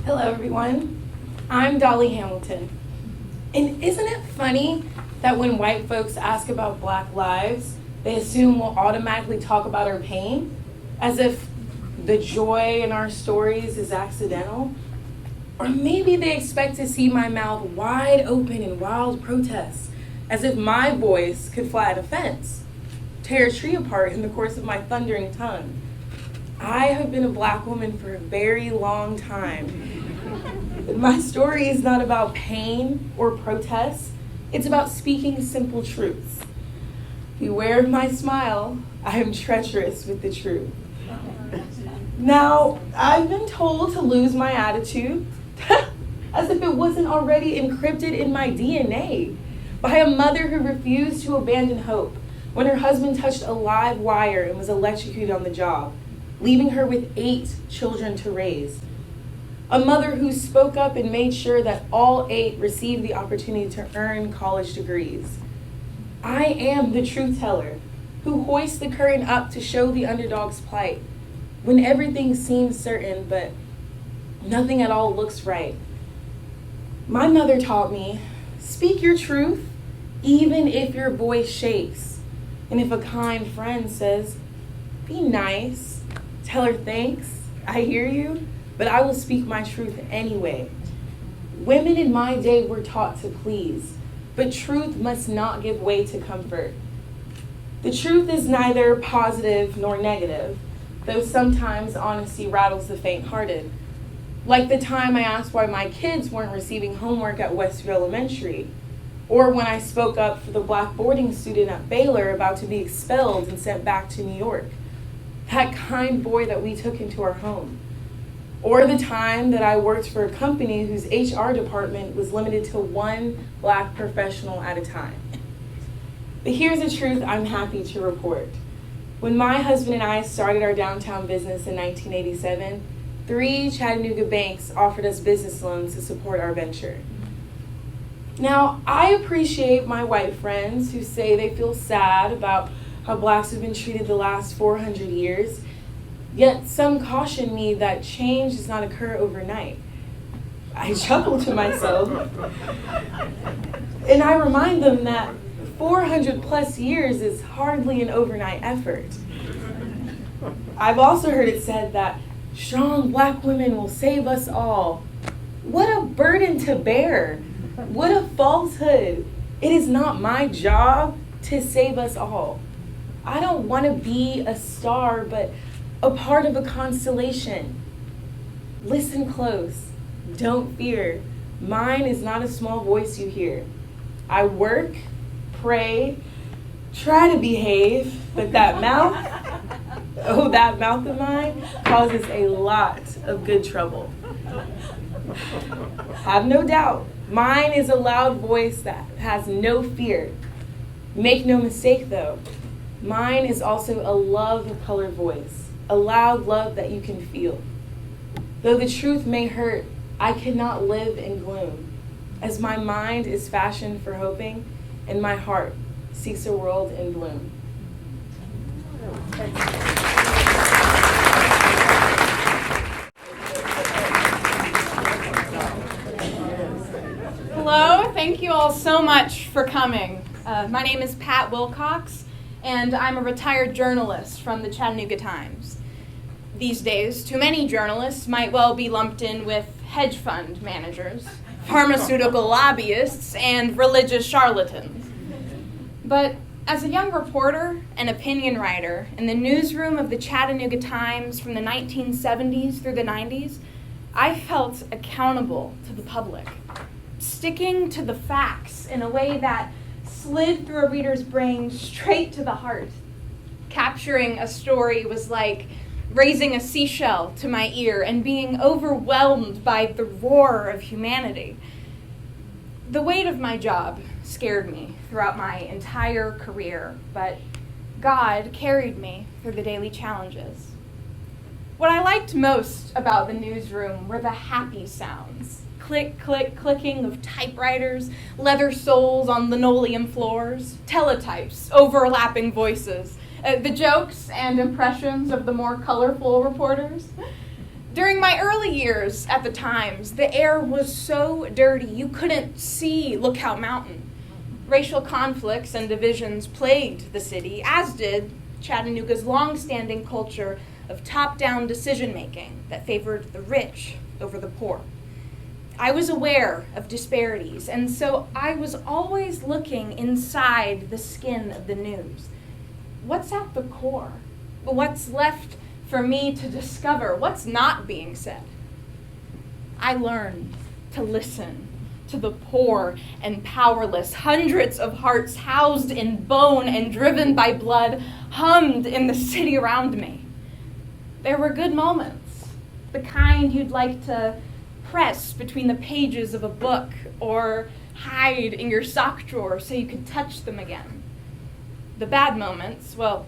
Hello, everyone. I'm Dolly Hamilton. And isn't it funny that when white folks ask about Black lives, they assume we'll automatically talk about our pain, as if the joy in our stories is accidental? Or maybe they expect to see my mouth wide open in wild protests, as if my voice could fly at a fence, tear a tree apart in the course of my thundering tongue. I have been a Black woman for a very long time. My story is not about pain or protest. It's about speaking simple truths. Beware of my smile. I am treacherous with the truth. Now, I've been told to lose my attitude, as if it wasn't already encrypted in my DNA, by a mother who refused to abandon hope when her husband touched a live wire and was electrocuted on the job, leaving her with 8 children to raise. A mother who spoke up and made sure that all 8 received the opportunity to earn college degrees. I am the truth teller who hoists the curtain up to show the underdog's plight when everything seems certain but nothing at all looks right. My mother taught me, speak your truth even if your voice shakes. And if a kind friend says, be nice, tell her thanks, I hear you, but I will speak my truth anyway. Women in my day were taught to please, but truth must not give way to comfort. The truth is neither positive nor negative, though sometimes honesty rattles the faint-hearted. Like the time I asked why my kids weren't receiving homework at Westview Elementary, or when I spoke up for the Black boarding student at Baylor about to be expelled and sent back to New York, that kind boy that we took into our home. Or the time that I worked for a company whose HR department was limited to 1 Black professional at a time. But here's the truth I'm happy to report. When my husband and I started our downtown business in 1987, 3 Chattanooga banks offered us business loans to support our venture. Now, I appreciate my white friends who say they feel sad about how Blacks have been treated the last 400 years, yet some caution me that change does not occur overnight. I chuckle to myself, and I remind them that 400 plus years is hardly an overnight effort. I've also heard it said that strong Black women will save us all. What a burden to bear. What a falsehood. It is not my job to save us all. I don't want to be a star, but a part of a constellation. Listen close. Don't fear. Mine is not a small voice you hear. I work, pray, try to behave, but that mouth, that mouth of mine causes a lot of good trouble. Have no doubt, mine is a loud voice that has no fear. Make no mistake though, mine is also a love-colored voice, a loud love that you can feel. Though the truth may hurt, I cannot live in gloom, as my mind is fashioned for hoping, and my heart seeks a world in bloom. Hello, thank you all so much for coming. My name is Pat Wilcox, and I'm a retired journalist from the Chattanooga Times. These days, too many journalists might well be lumped in with hedge fund managers, pharmaceutical lobbyists, and religious charlatans. But as a young reporter and opinion writer in the newsroom of the Chattanooga Times from the 1970s through the 90s, I felt accountable to the public, sticking to the facts in a way that slid through a reader's brain straight to the heart. Capturing a story was like raising a seashell to my ear and being overwhelmed by the roar of humanity. The weight of my job scared me throughout my entire career, but God carried me through the daily challenges. What I liked most about the newsroom were the happy sounds. Click, click, clicking of typewriters, leather soles on linoleum floors, teletypes, overlapping voices, the jokes and impressions of the more colorful reporters. During my early years at the Times, the air was so dirty you couldn't see Lookout Mountain. Racial conflicts and divisions plagued the city, as did Chattanooga's long-standing culture of top-down decision-making that favored the rich over the poor. I was aware of disparities, and so I was always looking inside the skin of the news. What's at the core? What's left for me to discover? What's not being said? I learned to listen to the poor and powerless. Hundreds of hearts housed in bone and driven by blood hummed in the city around me. There were good moments, the kind you'd like to press between the pages of a book or hide in your sock drawer so you could touch them again. The bad moments, well,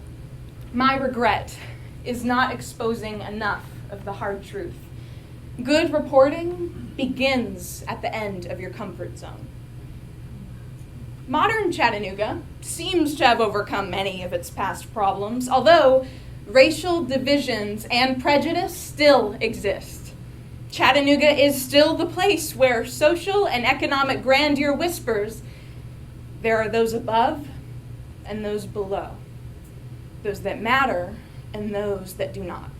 my regret is not exposing enough of the hard truth. Good reporting begins at the end of your comfort zone. Modern Chattanooga seems to have overcome many of its past problems, although racial divisions and prejudice still exist. Chattanooga is still the place where social and economic grandeur whispers, there are those above and those below, those that matter and those that do not.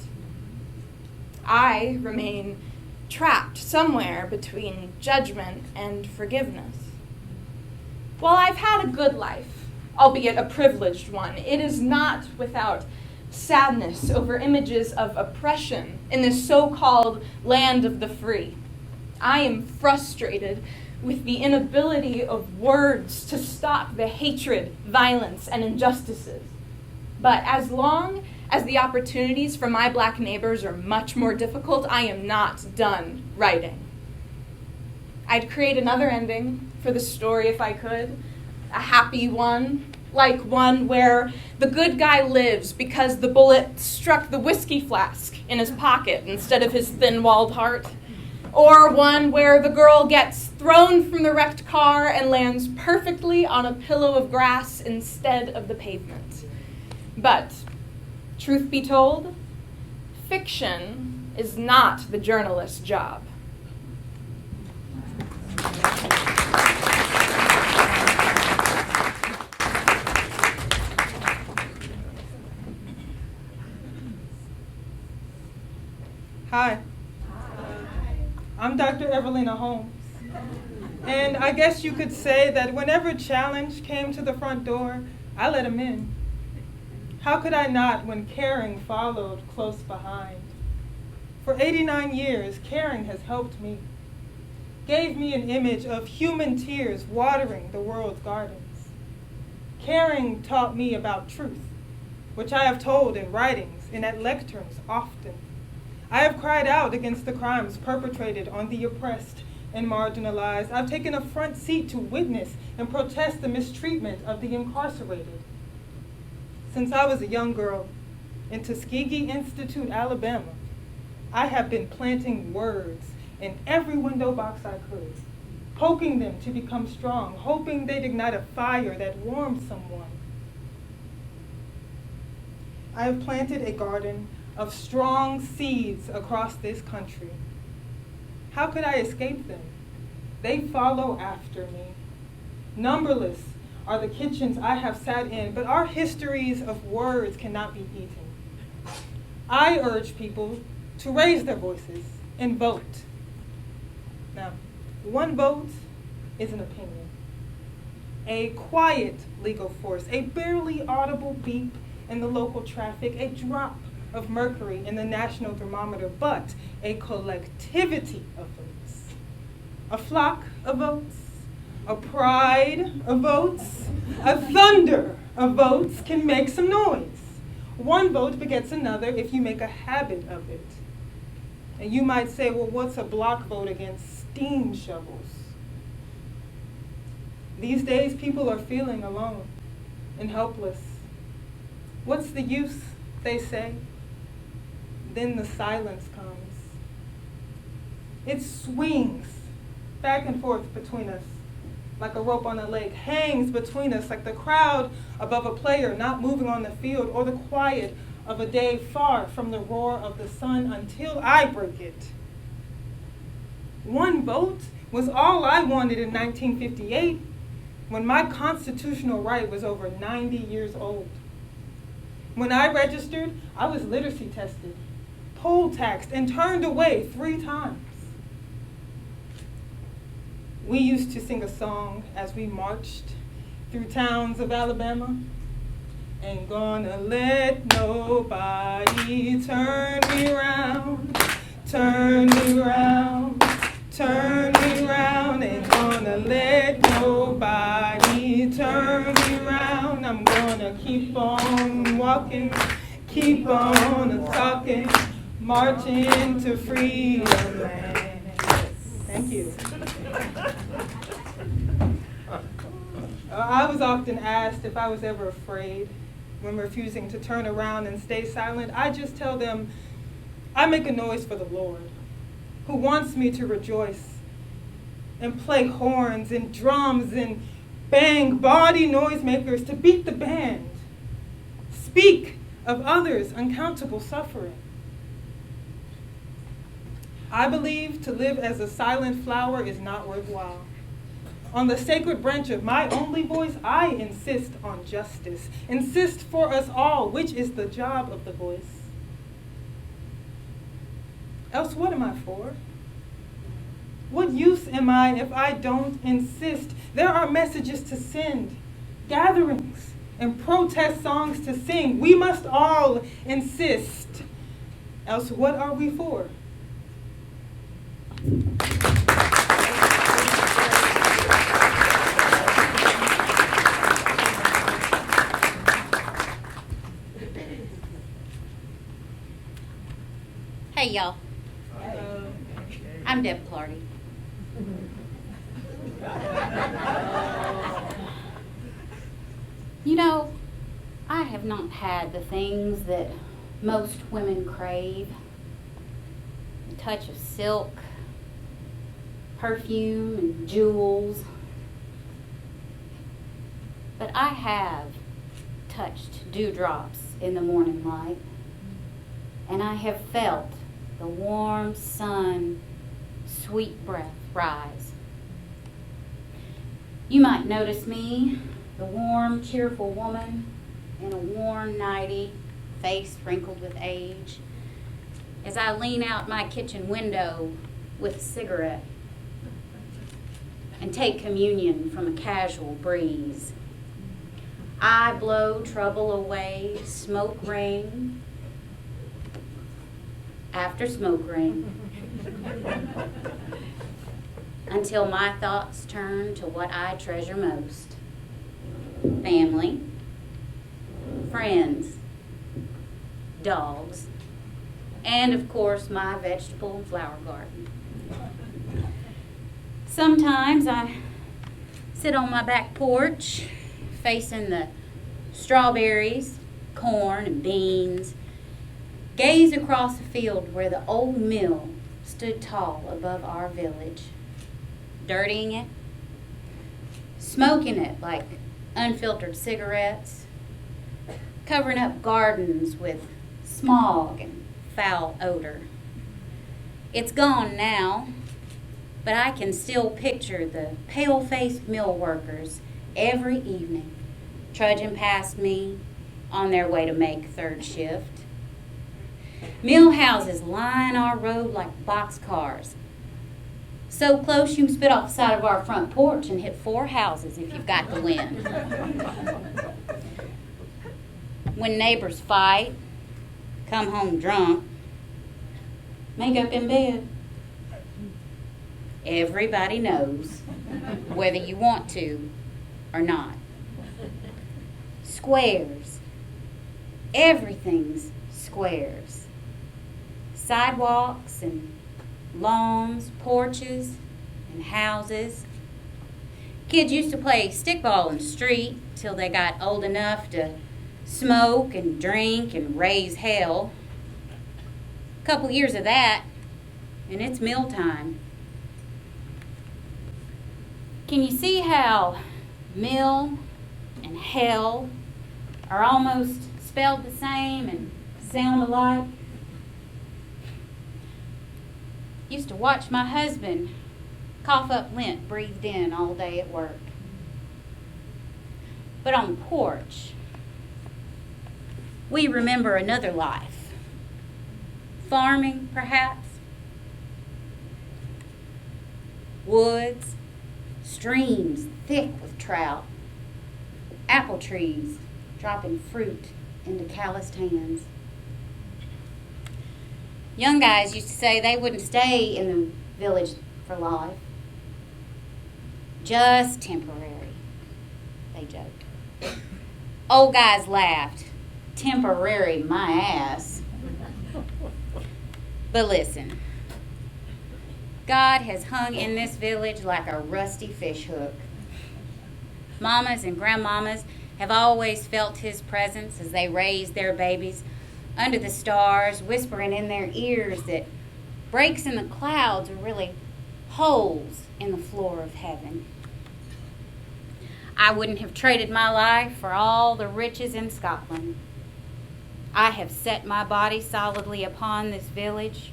I remain trapped somewhere between judgment and forgiveness. While I've had a good life, albeit a privileged one, it is not without sadness over images of oppression in this so-called land of the free. I am frustrated with the inability of words to stop the hatred, violence, and injustices. But as long as the opportunities for my Black neighbors are much more difficult, I am not done writing. I'd create another ending for the story if I could, a happy one, like one where the good guy lives because the bullet struck the whiskey flask in his pocket instead of his thin-walled heart, or one where the girl gets thrown from the wrecked car and lands perfectly on a pillow of grass instead of the pavement. But truth be told, fiction is not the journalist's job. Hi. I'm Dr. Evelina Holmes. And I guess you could say that whenever challenge came to the front door, I let him in. How could I not when caring followed close behind? For 89 years, caring has helped me, gave me an image of human tears watering the world's gardens. Caring taught me about truth, which I have told in writings and at lecterns often. I have cried out against the crimes perpetrated on the oppressed and marginalized. I've taken a front seat to witness and protest the mistreatment of the incarcerated. Since I was a young girl in Tuskegee Institute, Alabama, I have been planting words in every window box I could, poking them to become strong, hoping they'd ignite a fire that warmed someone. I have planted a garden of strong seeds across this country. How could I escape them? They follow after me. Numberless are the kitchens I have sat in, but our histories of words cannot be eaten. I urge people to raise their voices and vote. Now, one vote is an opinion, a quiet legal force, a barely audible beep in the local traffic, a drop of mercury in the national thermometer, but a collectivity of votes, a flock of votes, a pride of votes, a thunder of votes can make some noise. One vote begets another if you make a habit of it. And you might say, well, what's a block vote against steam shovels? These days, people are feeling alone and helpless. What's the use, they say? Then the silence comes. It swings back and forth between us like a rope on a lake, hangs between us like the crowd above a player not moving on the field or the quiet of a day far from the roar of the sun until I break it. One vote was all I wanted in 1958, when my constitutional right was over 90 years old. When I registered, I was literacy tested, poll taxed, and turned away 3 times. We used to sing a song as we marched through towns of Alabama. Ain't gonna let nobody turn me round, turn me round, turn me round. Ain't gonna let nobody turn me round. I'm gonna keep on walking, keep on talking, marching to freedom land. Thank you. I was often asked if I was ever afraid when refusing to turn around and stay silent. I just tell them I make a noise for the Lord, who wants me to rejoice and play horns and drums and bang body noisemakers to beat the band, speak of others' uncountable suffering. I believe to live as a silent flower is not worthwhile. On the sacred branch of my only voice, I insist on justice, insist for us all, which is the job of the voice. Else what am I for? What use am I if I don't insist? There are messages to send, gatherings, and protest songs to sing. We must all insist. Else what are we for? Hey y'all, I'm Deb Clardy. You know, I have not had the things that most women crave. A touch of silk, perfume, and jewels. But I have touched dewdrops in the morning light, and I have felt the warm sun, sweet breath rise. You might notice me, the warm, cheerful woman in a worn nightie, face wrinkled with age, as I lean out my kitchen window with a cigarette and take communion from a casual breeze. I blow trouble away, smoke ring after smoke ring, until my thoughts turn to what I treasure most: family, friends, dogs, and of course my vegetable and flower garden. Sometimes I sit on my back porch facing the strawberries, corn, and beans, gaze across the field where the old mill stood tall above our village, dirtying it, smoking it like unfiltered cigarettes, covering up gardens with smog and foul odor. It's gone now, but I can still picture the pale-faced mill workers every evening trudging past me on their way to make third shift. Mill houses line our road like boxcars, so close you can spit off the side of our front porch and hit 4 houses if you've got the wind. When neighbors fight, come home drunk, make up in bed, everybody knows, whether you want to or not. Squares. Everything's squares. Sidewalks and lawns, porches and houses. Kids used to play stickball in the street till they got old enough to smoke and drink and raise hell. A couple years of that, and it's meal time. Can you see how mill and hell are almost spelled the same and sound alike. Used to watch my husband cough up lint breathed in all day at work. But on the porch, we remember another life. Farming, perhaps. Woods, streams thick with trout. Apple trees dropping fruit into calloused hands. Young guys used to say they wouldn't stay in the village for life. Just temporary, they joked. Old guys laughed. Temporary, my ass. But listen, God has hung in this village like a rusty fish hook. Mamas and grandmamas have always felt his presence as they raised their babies under the stars, whispering in their ears that breaks in the clouds are really holes in the floor of heaven. I wouldn't have traded my life for all the riches in Scotland. I have set my body solidly upon this village,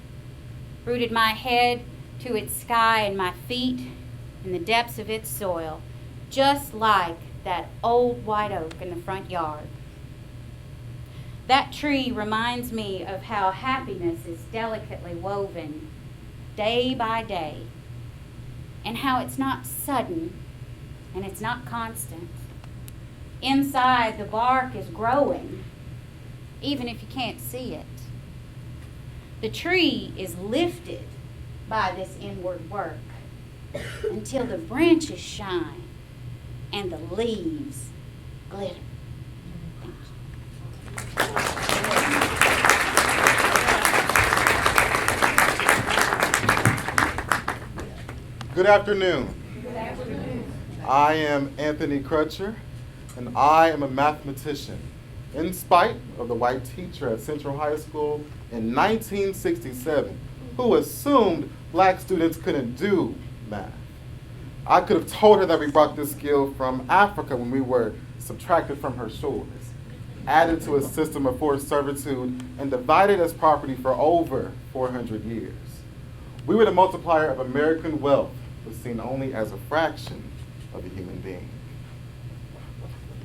rooted my head to its sky and my feet in the depths of its soil, just like that old white oak in the front yard. That tree reminds me of how happiness is delicately woven day by day, and how it's not sudden and it's not constant. Inside, the bark is growing, even if you can't see it. The tree is lifted by this inward work until the branches shine and the leaves glitter. Good afternoon. Good afternoon. I am Anthony Crutcher, and I am a mathematician. In spite of the white teacher at Central High School in 1967, who assumed black students couldn't do math. I could have told her that we brought this skill from Africa when we were subtracted from her shores, added to a system of forced servitude, and divided as property for over 400 years. We were the multiplier of American wealth, was seen only as a fraction of a human being.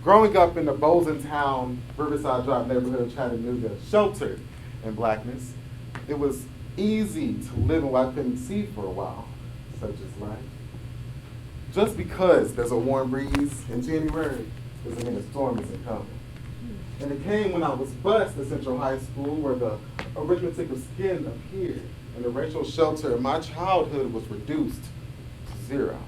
Growing up in the Bozentown, Riverside Drive neighborhood of Chattanooga, sheltered in blackness, it was easy to live in what I couldn't see for a while, such as life. Just because there's a warm breeze in January doesn't mean a storm isn't coming. And it came when I was bused at Central High School, where the arithmetic of skin appeared, and the racial shelter in my childhood was reduced to zero.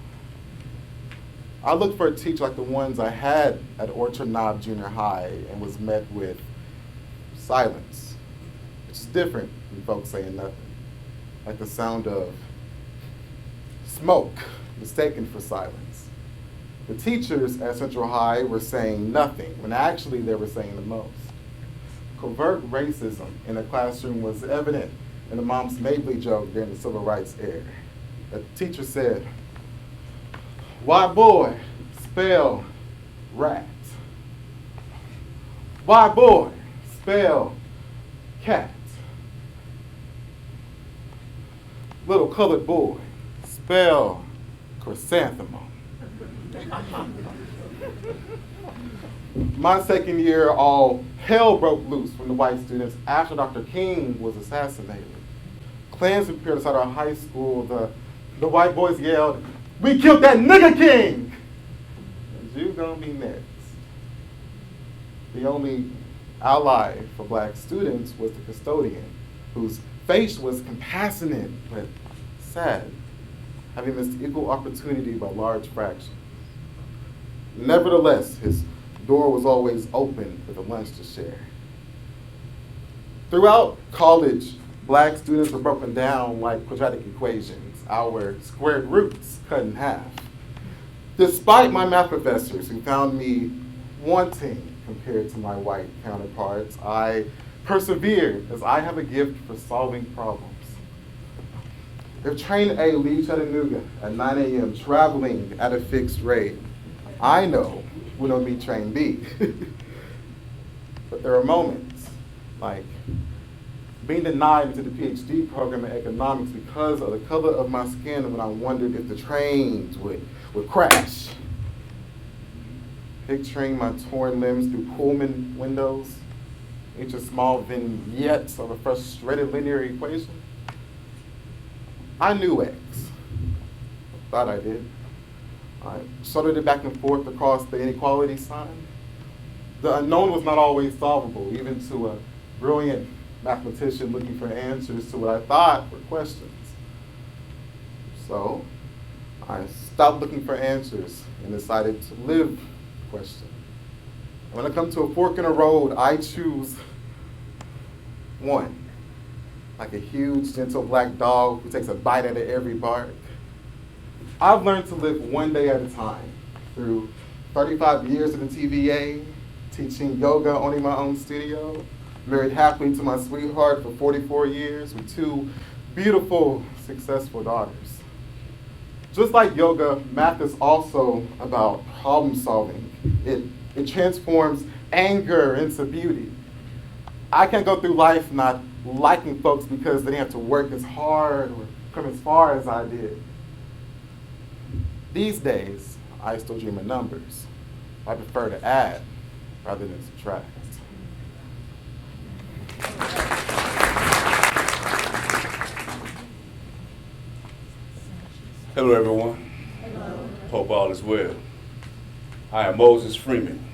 I looked for a teacher like the ones I had at Orchard Knob Junior High and was met with silence, which is different than folks saying nothing, like the sound of smoke mistaken for silence. The teachers at Central High were saying nothing when actually they were saying the most. Covert racism in the classroom was evident in the Mom's Mabley joke during the Civil Rights era. The teacher said, "Why boy, spell rat. Why boy, spell cat. Little colored boy, spell chrysanthemum." My second year, all hell broke loose from the white students after Dr. King was assassinated. Klans appeared outside our high school. The white boys yelled, "We killed that nigga King!" And you gonna be next. The only ally for black students was the custodian, whose face was compassionate but sad, having missed equal opportunity by large fractions. Nevertheless, his door was always open with a lunch to share. Throughout college, black students were broken down like quadratic equations, our squared roots cut in half. Despite my math professors who found me wanting compared to my white counterparts, I persevered as I have a gift for solving problems. If train A leaves Chattanooga at 9 a.m. traveling at a fixed rate, I know when it'll meet train B. But there are moments, like being denied into the PhD program in economics because of the color of my skin when I wondered if the trains would crash. Picturing my torn limbs through Pullman windows, each a small vignette of a frustrated linear equation. I knew X. Thought I did. I shuttled it back and forth across the inequality sign. The unknown was not always solvable, even to a brilliant mathematician looking for answers to what I thought were questions. So I stopped looking for answers and decided to live the question. When I come to a fork in the road, I choose one. Like a huge, gentle black dog who takes a bite out of every bark. I've learned to live one day at a time through 35 years in the TVA, teaching yoga, owning my own studio, married happily to my sweetheart for 44 years with 2 beautiful, successful daughters. Just like yoga, math is also about problem solving. It transforms anger into beauty. I can't go through life not liking folks because they didn't have to work as hard or come as far as I did. These days, I still dream of numbers. I prefer to add rather than subtract. Hello, everyone. Hello. Hope all is well. I am Moses Freeman,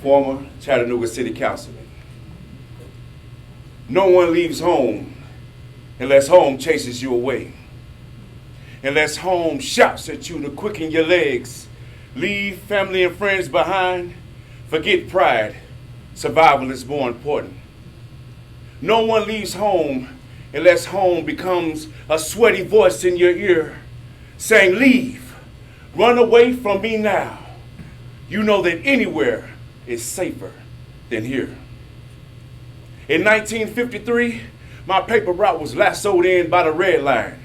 former Chattanooga City Councilman. No one leaves home unless home chases you away. Unless home shouts at you to quicken your legs, leave family and friends behind, forget pride, survival is more important. No one leaves home unless home becomes a sweaty voice in your ear saying, leave, run away from me now. You know that anywhere is safer than here. In 1953, my paper route was lassoed in by the red line.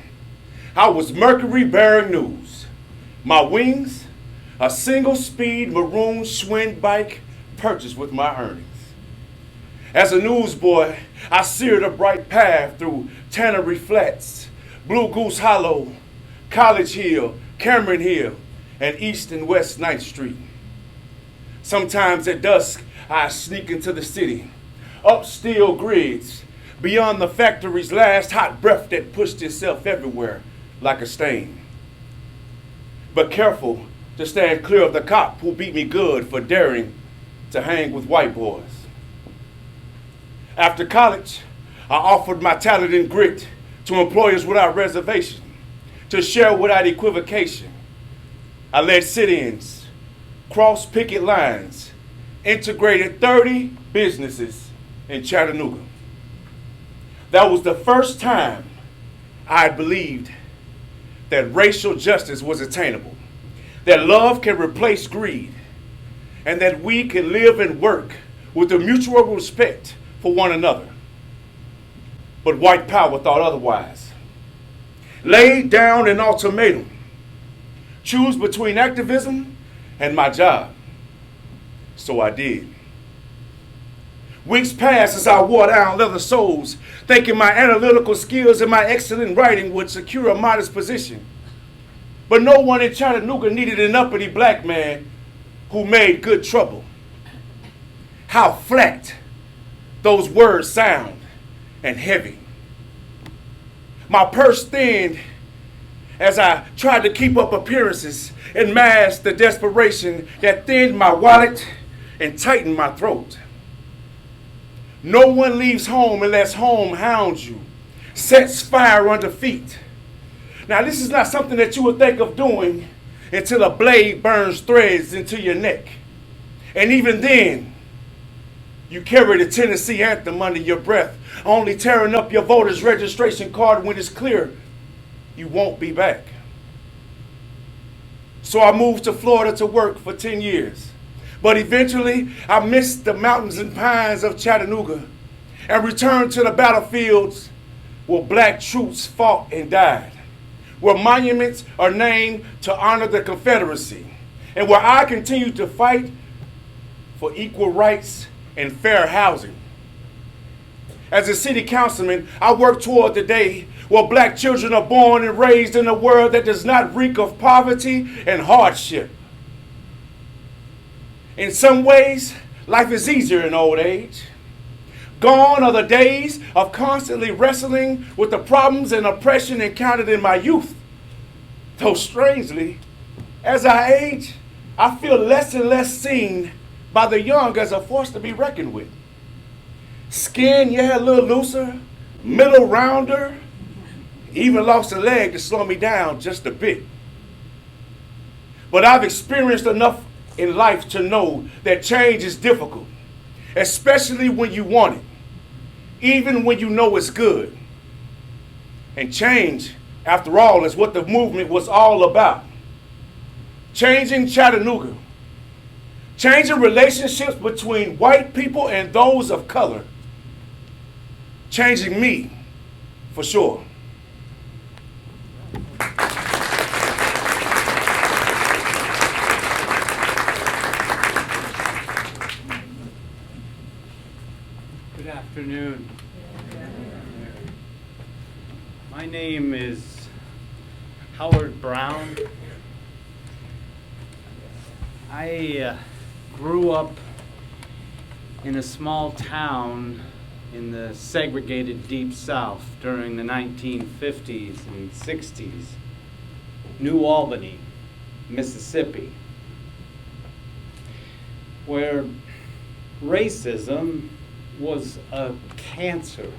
I was Mercury bearing news. My wings, a single-speed maroon Schwinn bike purchased with my earnings. As a newsboy, I seared a bright path through Tannery Flats, Blue Goose Hollow, College Hill, Cameron Hill, and East and West 9th Street. Sometimes at dusk, I sneak into the city, up steel grids, beyond the factory's last hot breath that pushed itself everywhere like a stain. But careful to stand clear of the cop who beat me good for daring to hang with white boys. After college, I offered my talent and grit to employers without reservation, to share without equivocation. I led sit-ins, crossed picket lines, integrated 30 businesses in Chattanooga. That was the first time I believed that racial justice was attainable, that love can replace greed, and that we can live and work with a mutual respect for one another. But white power thought otherwise. Laid down an ultimatum. Choose between activism and my job. So I did. Weeks passed as I wore down leather soles, thinking my analytical skills and my excellent writing would secure a modest position. But no one in Chattanooga needed an uppity black man who made good trouble. How flat those words sound and heavy. My purse thinned as I tried to keep up appearances and mask the desperation that thinned my wallet and tightened my throat. No one leaves home unless home hounds you, sets fire under feet. Now, this is not something that you would think of doing until a blade burns threads into your neck. And even then, you carry the Tennessee anthem under your breath, only tearing up your voter's registration card when it's clear you won't be back. So I moved to Florida to work for 10 years. But eventually, I missed the mountains and pines of Chattanooga and returned to the battlefields where black troops fought and died, where monuments are named to honor the Confederacy, and where I continue to fight for equal rights and fair housing. As a city councilman, I work toward the day where black children are born and raised in a world that does not reek of poverty and hardship. In some ways, life is easier in old age. Gone are the days of constantly wrestling with the problems and oppression encountered in my youth. Though strangely, as I age, I feel less and less seen by the young as a force to be reckoned with. Skin, yeah, a little looser, middle rounder, even lost a leg to slow me down just a bit. But I've experienced enough in life to know that change is difficult, especially when you want it, even when you know it's good. And change, after all, is what the movement was all about. Changing Chattanooga, changing relationships between white people and those of color, changing me, for sure. Good afternoon. My name is Howard Brown. I grew up in a small town in the segregated Deep South during the 1950s and 60s, New Albany, Mississippi, where racism was a cancer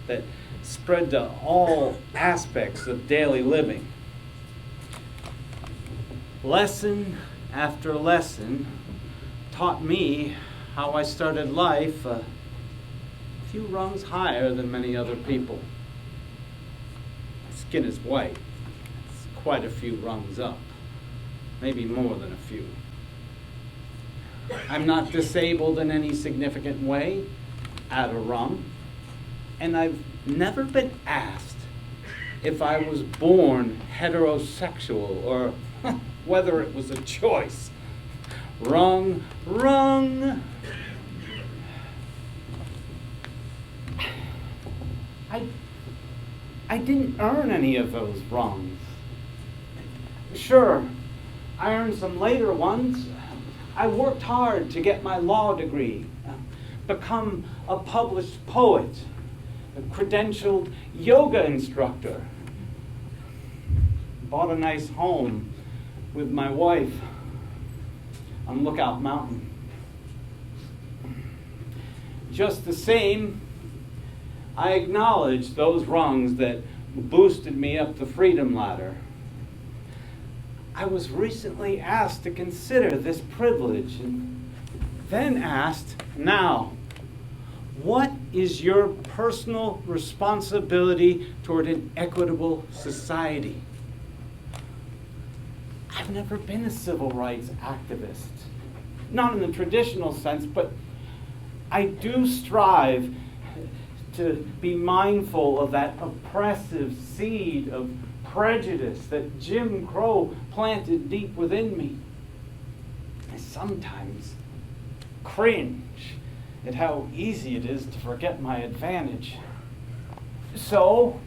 that spread to all aspects of daily living. Lesson after lesson taught me how I started life a few rungs higher than many other people. My skin is white. It's quite a few rungs up, maybe more than a few. I'm not disabled in any significant way, at a rung, and I've never been asked if I was born heterosexual or whether it was a choice. Rung, rung. I didn't earn any of those rungs. Sure, I earned some later ones. I worked hard to get my law degree, become a published poet, a credentialed yoga instructor, bought a nice home with my wife on Lookout Mountain. Just the same, I acknowledge those rungs that boosted me up the freedom ladder. I was recently asked to consider this privilege and then asked, now, what is your personal responsibility toward an equitable society? I've never been a civil rights activist, not in the traditional sense, but I do strive to be mindful of that oppressive seed of prejudice that Jim Crow planted deep within me. I sometimes cringe at how easy it is to forget my advantage. So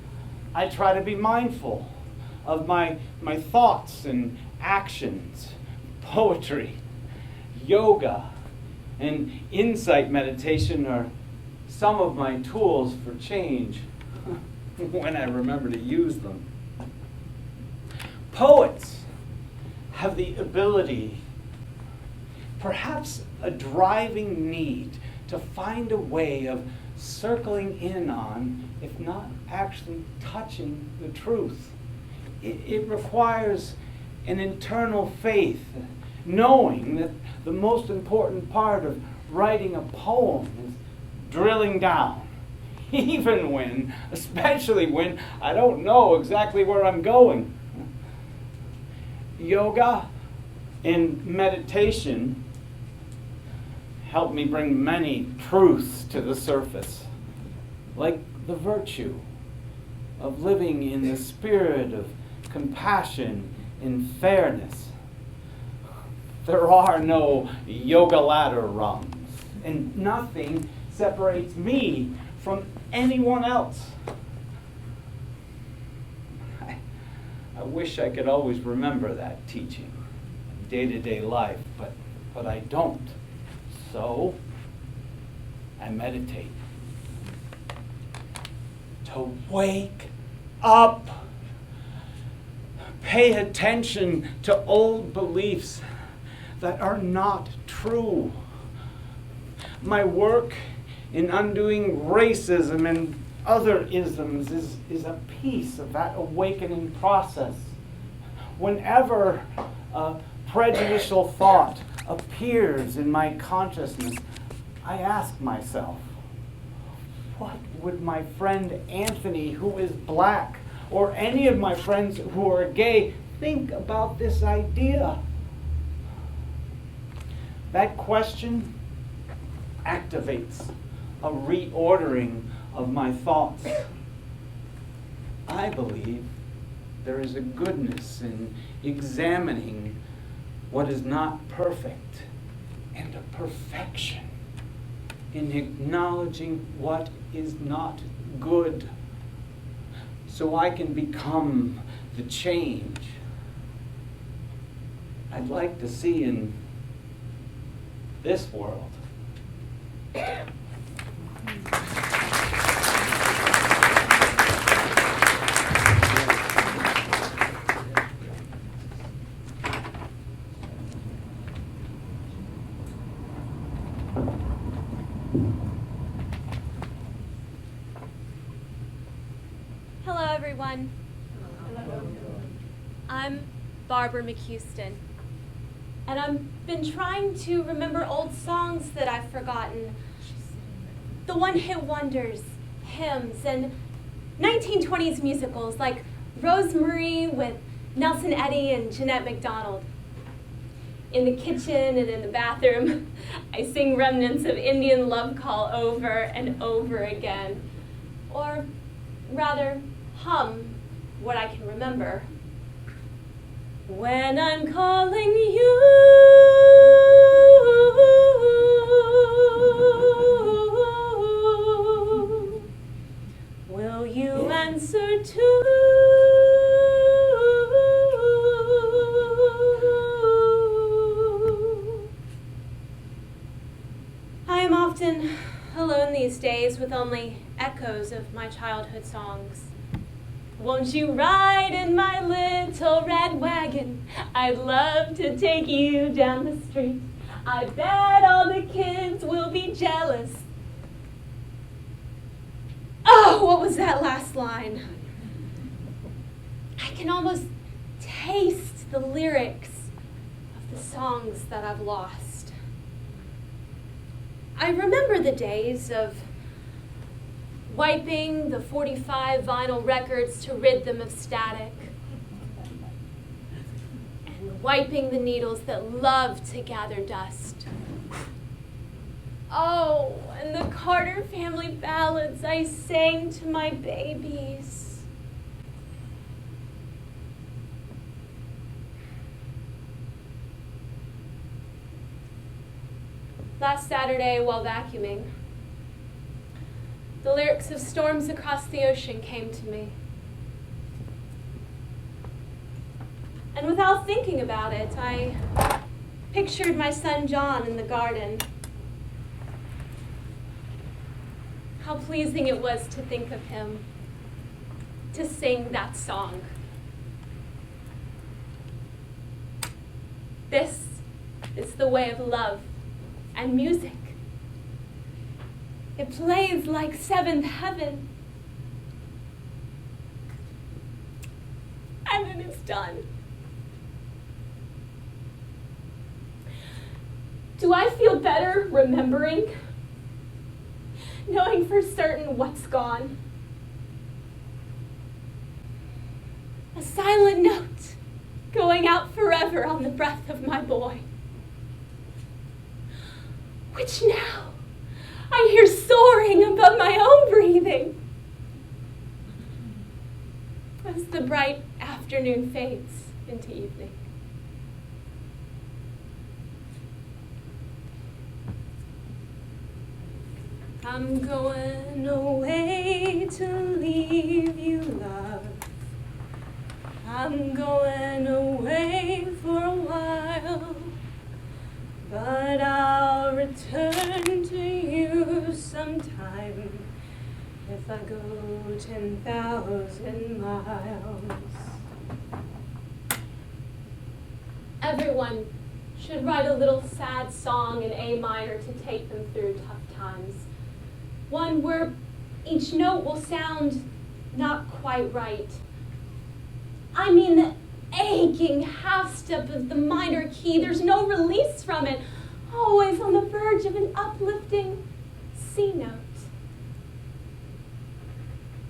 I try to be mindful of my thoughts and actions. Poetry, yoga, and insight meditation are some of my tools for change when I remember to use them. Poets have the ability, perhaps a driving need, to find a way of circling in on, if not actually touching, the truth. It requires an internal faith, knowing that the most important part of writing a poem is drilling down, especially when I don't know exactly where I'm going. Yoga and meditation help me bring many truths to the surface, like the virtue of living in the spirit of compassion and fairness. There are no yoga ladder rungs, and nothing separates me from anyone else. I wish I could always remember that teaching in day-to-day life, but I don't. So I meditate. To wake up. Pay attention to old beliefs that are not true. My work in undoing racism and other isms is a piece of that awakening process. Whenever a prejudicial thought appears in my consciousness, I ask myself, what would my friend Anthony, who is black, or any of my friends who are gay, think about this idea? That question activates a reordering of my thoughts. I believe there is a goodness in examining what is not perfect, and a perfection in acknowledging what is not good, so I can become the change I'd like to see in this world. Hello, everyone. I'm Barbara McHouston, and I've been trying to remember old songs that I've forgotten. The one-hit wonders, hymns, and 1920s musicals like Rosemary with Nelson Eddy and Jeanette MacDonald. In the kitchen and in the bathroom, I sing remnants of Indian Love Call over and over again. Or rather, hum what I can remember. When I'm calling you, will you answer too? I am often alone these days with only echoes of my childhood songs. Won't you ride in my little red wagon? I'd love to take you down the street. I bet all the kids will be jealous. Oh, what was that last line? I can almost taste the lyrics of the songs that I've lost. I remember the days of wiping the 45 vinyl records to rid them of static, and wiping the needles that love to gather dust. Oh, and the Carter family ballads I sang to my babies. Last Saturday, while vacuuming, the lyrics of Storms Across the Ocean came to me. And without thinking about it, I pictured my son John in the garden. How pleasing it was to think of him, to sing that song. This is the way of love and music. It plays like seventh heaven. And then it's done. Do I feel better remembering? Knowing for certain what's gone? A silent note going out forever on the breath of my boy, which now I hear soaring above my own breathing as the bright afternoon fades into evening. I'm going away to leave you, love. I'm going away for a while, but I'll return to you sometime if I go 10,000 miles. Everyone should write a little sad song in A minor to take them through tough times. One where each note will sound not quite right. I mean the aching half step of the minor key. There's no release from it. Always on the verge of an uplifting C note.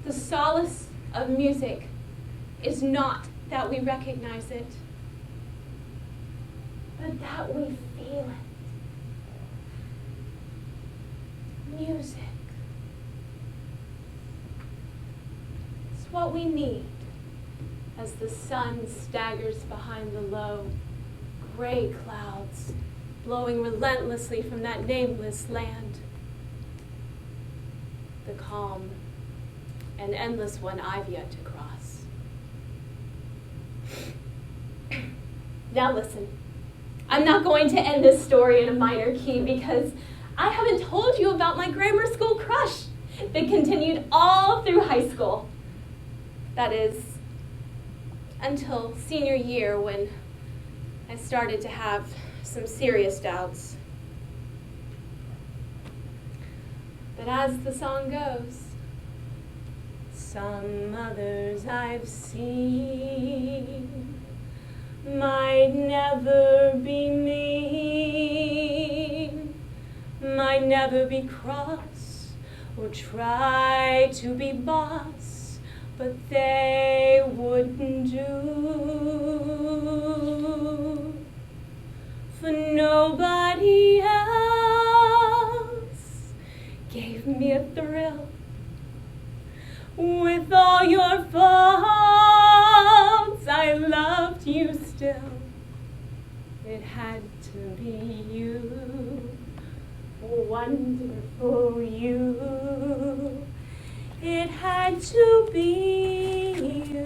The solace of music is not that we recognize it, but that we feel it. Music. It's what we need as the sun staggers behind the low, gray clouds blowing relentlessly from that nameless land. The calm and endless one I've yet to cross. Now listen, I'm not going to end this story in a minor key because I haven't told you about my grammar school crush that continued all through high school. That is, until senior year when I started to have some serious doubts. But as the song goes, some others I've seen might never be mean, might never be cross or try to be boss, but they wouldn't do for nobody else gave me a thrill. With all your faults, I loved you still. It had to be you, wonderful you. It had to be you.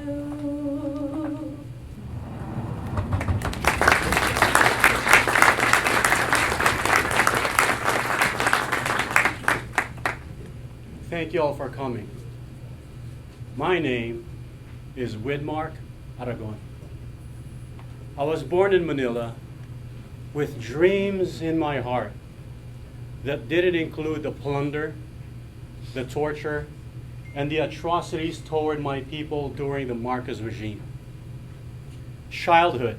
Thank you all for coming. My name is Widmark Aragon. I was born in Manila with dreams in my heart that didn't include the plunder, the torture, and the atrocities toward my people during the Marcos regime. Childhood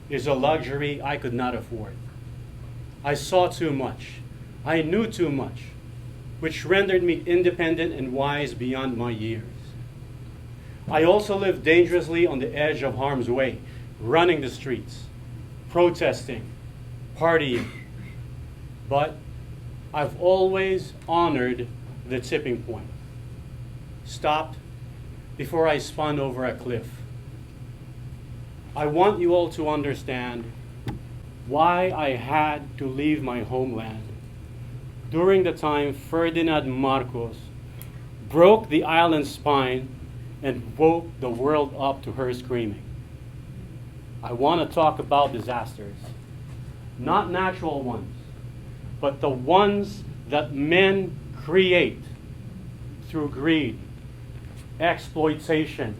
is a luxury I could not afford. I saw too much. I knew too much, which rendered me independent and wise beyond my years. I also lived dangerously on the edge of harm's way, running the streets, protesting, partying. But I've always honored the tipping point. Stopped before I spun over a cliff. I want you all to understand why I had to leave my homeland during the time Ferdinand Marcos broke the island's spine and woke the world up to her screaming. I want to talk about disasters, not natural ones, but the ones that men create through greed, exploitation,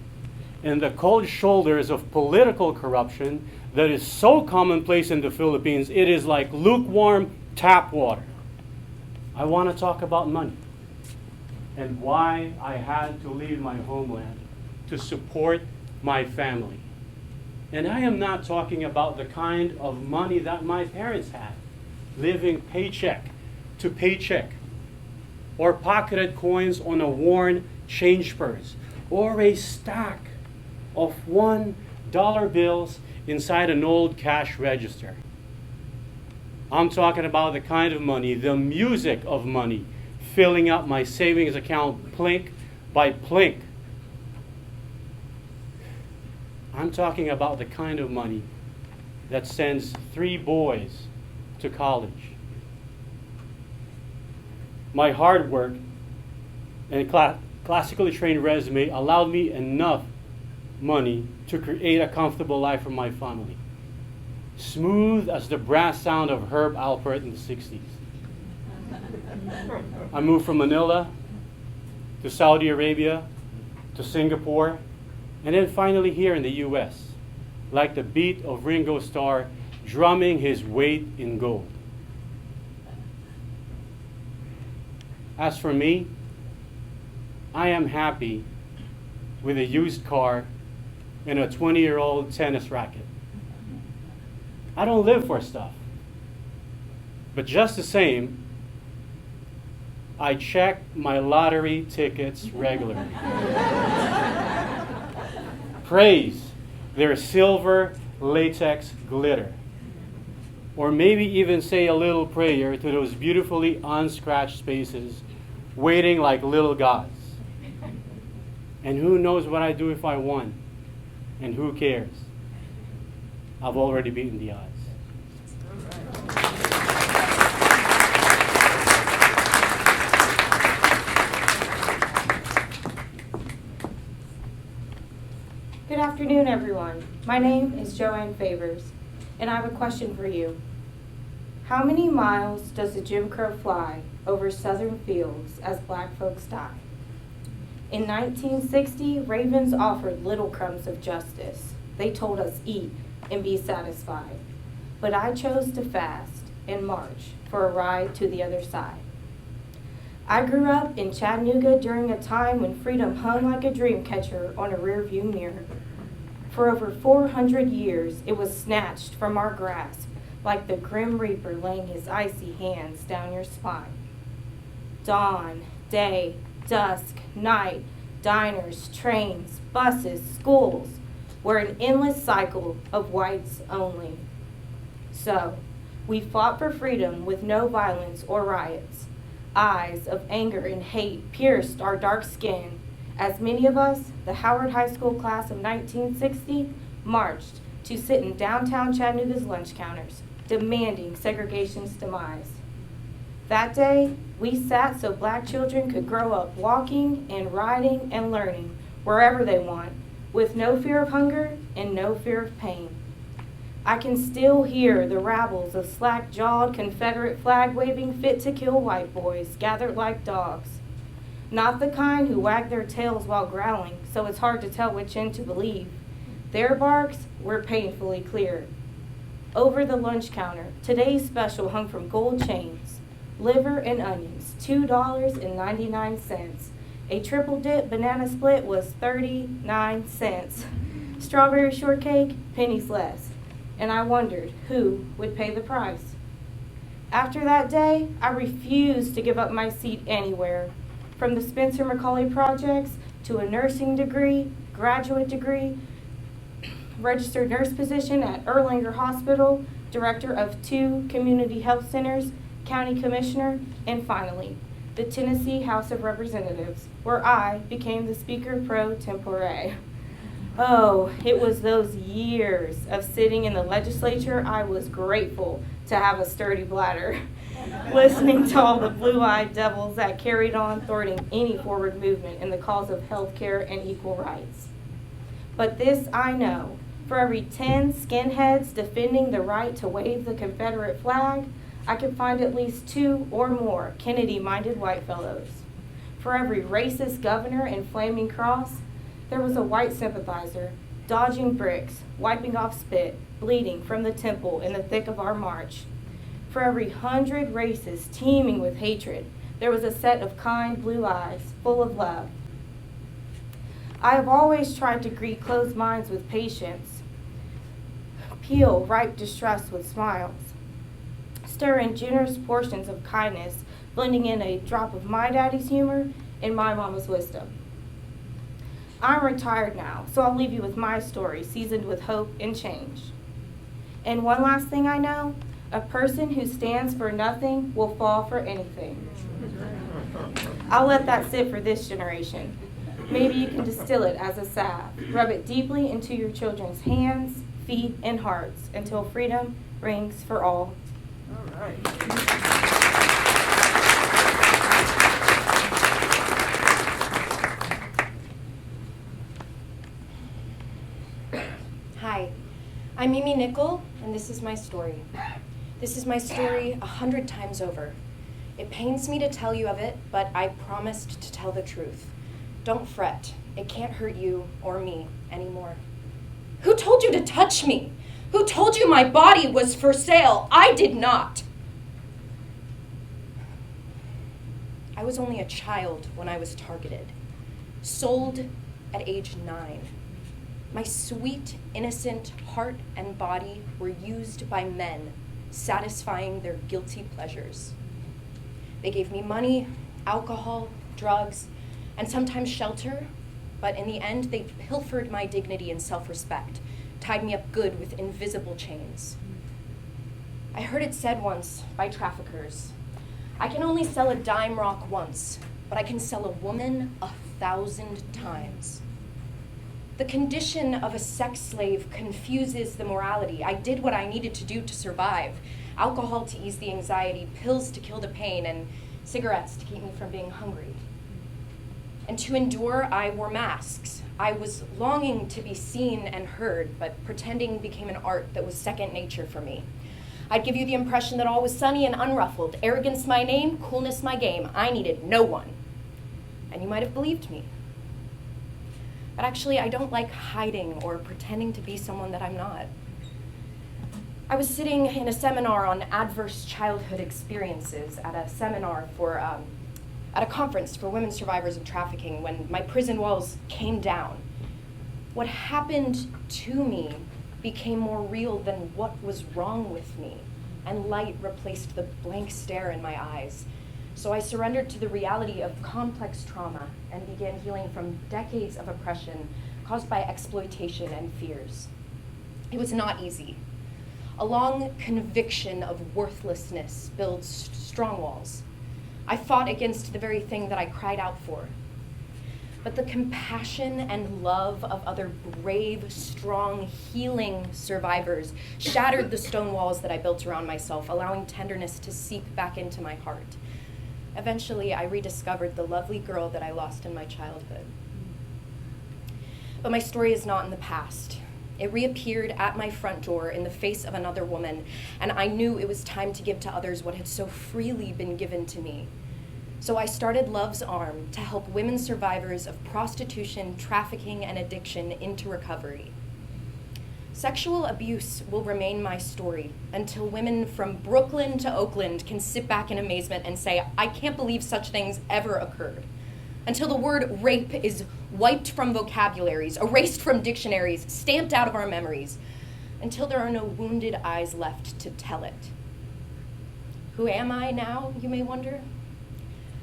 and the cold shoulders of political corruption that is so commonplace in the Philippines, it is like lukewarm tap water. I want to talk about money and why I had to leave my homeland to support my family. And I am not talking about the kind of money that my parents had, living paycheck to paycheck, or pocketed coins on a worn change purse, or a stack of $1 bills inside an old cash register. I'm talking about the kind of money, the music of money, filling up my savings account plink by plink. I'm talking about the kind of money that sends 3 boys to college. My hard work and classically trained resume allowed me enough money to create a comfortable life for my family. Smooth as the brass sound of Herb Alpert in the 60s. I moved from Manila to Saudi Arabia to Singapore, and then finally here in the US, like the beat of Ringo Starr drumming his weight in gold. As for me, I am happy with a used car and a 20-year-old tennis racket. I don't live for stuff. But just the same, I check my lottery tickets regularly. Praise their silver latex glitter. Or maybe even say a little prayer to those beautifully unscratched spaces waiting like little gods. And who knows what I'd do if I won? And who cares? I've already beaten the odds. Good afternoon, everyone. My name is Joanne Favors, and I have a question for you. How many miles does the Jim Crow fly over southern fields as black folks die? In 1960, ravens offered little crumbs of justice. They told us eat and be satisfied. But I chose to fast and march for a ride to the other side. I grew up in Chattanooga during a time when freedom hung like a dream catcher on a rearview mirror. For over 400 years, it was snatched from our grasp like the Grim Reaper laying his icy hands down your spine. Dawn, day, dusk, night, diners, trains, buses, schools were an endless cycle of whites only. So, we fought for freedom with no violence or riots. Eyes of anger and hate pierced our dark skin as many of us, the Howard High School class of 1960, marched to sit in downtown Chattanooga's lunch counters, demanding segregation's demise. That day, we sat so black children could grow up walking and riding and learning wherever they want, with no fear of hunger and no fear of pain. I can still hear the rabbles of slack-jawed Confederate flag-waving fit-to-kill white boys gathered like dogs. Not the kind who wag their tails while growling, so it's hard to tell which end to believe. Their barks were painfully clear. Over the lunch counter, today's special hung from gold chains, liver and onions, $2.99. A triple dip banana split was 39 cents. Strawberry shortcake, pennies less. And I wondered who would pay the price. After that day, I refused to give up my seat anywhere, from the Spencer Macaulay projects to a nursing degree, graduate degree, registered nurse position at Erlanger Hospital, director of 2 community health centers, county commissioner, and finally, the Tennessee House of Representatives, where I became the Speaker pro tempore. Oh, it was those years of sitting in the legislature I was grateful to have a sturdy bladder, listening to all the blue-eyed devils that carried on thwarting any forward movement in the cause of health care and equal rights. But this I know, for every 10 skinheads defending the right to wave the Confederate flag, I could find at least 2 or more Kennedy-minded white fellows. For every racist governor and flaming cross, there was a white sympathizer, dodging bricks, wiping off spit, bleeding from the temple in the thick of our march. For every 100 races teeming with hatred, there was a set of kind blue eyes, full of love. I have always tried to greet closed minds with patience, peel ripe distress with smiles, stir in generous portions of kindness, blending in a drop of my daddy's humor and my mama's wisdom. I'm retired now, so I'll leave you with my story, seasoned with hope and change. And one last thing I know, a person who stands for nothing will fall for anything. I'll let that sit for this generation. Maybe you can distill it as a salve, rub it deeply into your children's hands, feet, and hearts until freedom rings for all. All right. I'm Mimi Nickel, and this is my story. This is my story 100 times over. It pains me to tell you of it, but I promised to tell the truth. Don't fret. It can't hurt you or me anymore. Who told you to touch me? Who told you my body was for sale? I did not. I was only a child when I was targeted, sold at age 9. My sweet, innocent heart and body were used by men, satisfying their guilty pleasures. They gave me money, alcohol, drugs, and sometimes shelter, but in the end, they pilfered my dignity and self-respect, tied me up good with invisible chains. I heard it said once by traffickers, I can only sell a dime rock once, but I can sell a woman 1,000 times. The condition of a sex slave confuses the morality. I did what I needed to do to survive. Alcohol to ease the anxiety, pills to kill the pain, and cigarettes to keep me from being hungry. And to endure, I wore masks. I was longing to be seen and heard, but pretending became an art that was second nature for me. I'd give you the impression that all was sunny and unruffled. Arrogance my name, coolness my game. I needed no one. And you might have believed me. But actually, I don't like hiding or pretending to be someone that I'm not. I was sitting in a seminar on adverse childhood experiences at a seminar at a conference for women survivors of trafficking when my prison walls came down. What happened to me became more real than what was wrong with me, and light replaced the blank stare in my eyes. So I surrendered to the reality of complex trauma and began healing from decades of oppression caused by exploitation and fears. It was not easy. A long conviction of worthlessness builds strong walls. I fought against the very thing that I cried out for. But the compassion and love of other brave, strong, healing survivors shattered the stone walls that I built around myself, allowing tenderness to seep back into my heart. Eventually, I rediscovered the lovely girl that I lost in my childhood. But my story is not in the past. It reappeared at my front door in the face of another woman, and I knew it was time to give to others what had so freely been given to me. So I started Love's Arm to help women survivors of prostitution, trafficking, and addiction into recovery. Sexual abuse will remain my story until women from Brooklyn to Oakland can sit back in amazement and say, I can't believe such things ever occurred. Until the word rape is wiped from vocabularies, erased from dictionaries, stamped out of our memories. Until there are no wounded eyes left to tell it. Who am I now, you may wonder?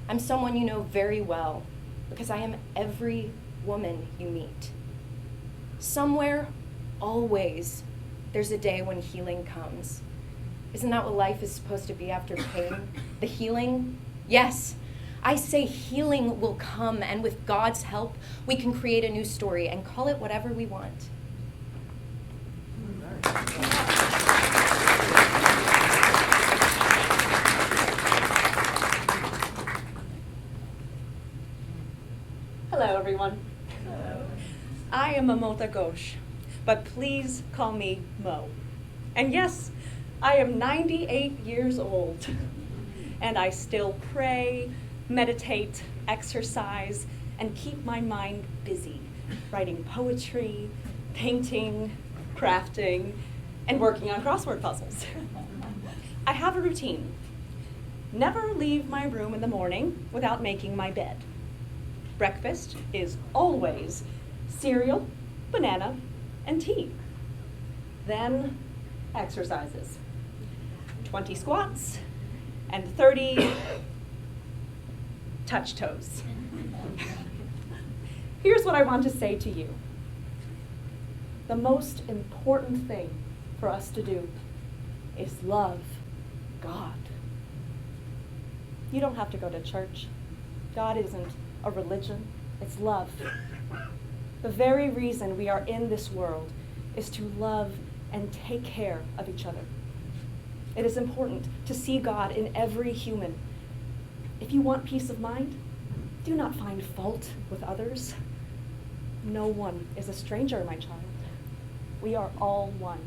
I'm someone you know very well, because I am every woman you meet. Somewhere, always, there's a day when healing comes. Isn't that what life is supposed to be after pain? The healing? Yes, I say healing will come, and with God's help, we can create a new story and call it whatever we want. Hello, everyone. Hello. I am Mamota Ghosh, but please call me Mo. And yes, I am 98 years old, and I still pray, meditate, exercise, and keep my mind busy, writing poetry, painting, crafting, and working on crossword puzzles. I have a routine. Never leave my room in the morning without making my bed. Breakfast is always cereal, banana, and tea. Then exercises. 20 squats and 30 touch toes. Here's what I want to say to you. The most important thing for us to do is love God. You don't have to go to church. God isn't a religion, it's love. The very reason we are in this world is to love and take care of each other. It is important to see God in every human. If you want peace of mind, do not find fault with others. No one is a stranger, my child. We are all one.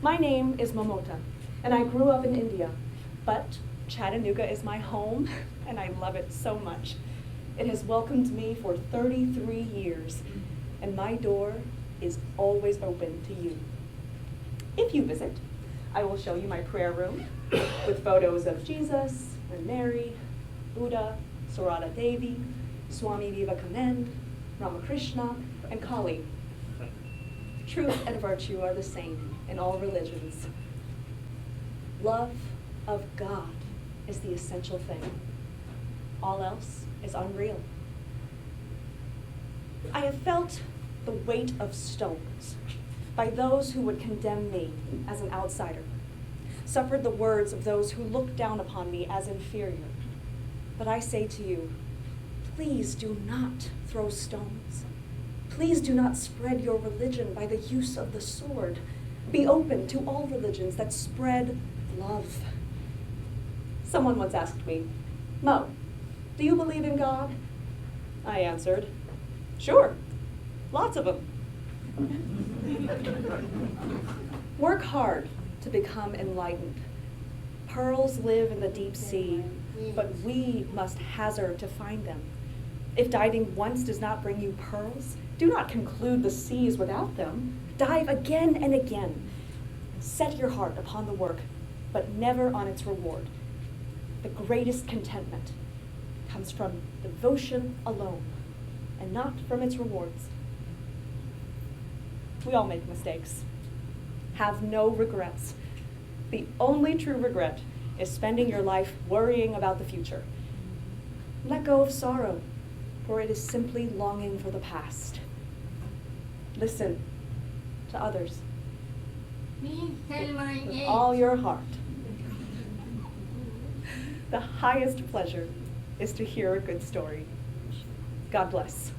My name is Momota, and I grew up in India, but Chattanooga is my home, and I love it so much. It has welcomed me for 33 years, and my door is always open to you. If you visit, I will show you my prayer room with photos of Jesus and Mary, Buddha, Sarada Devi, Swami Vivekananda, Ramakrishna, and Kali. Truth and virtue are the same in all religions. Love of God is the essential thing. All else is unreal. I have felt the weight of stones by those who would condemn me as an outsider, suffered the words of those who looked down upon me as inferior. But I say to you, please do not throw stones. Please do not spread your religion by the use of the sword. Be open to all religions that spread love. Someone once asked me, Mo, do you believe in God? I answered, sure, lots of them. Work hard to become enlightened. Pearls live in the deep sea, but we must hazard to find them. If diving once does not bring you pearls, do not conclude the sea is without them. Dive again and again. Set your heart upon the work, but never on its reward. The greatest contentment comes from devotion alone, and not from its rewards. We all make mistakes. Have no regrets. The only true regret is spending your life worrying about the future. Let go of sorrow, for it is simply longing for the past. Listen to others with all your heart. The highest pleasure is to hear a good story. God bless.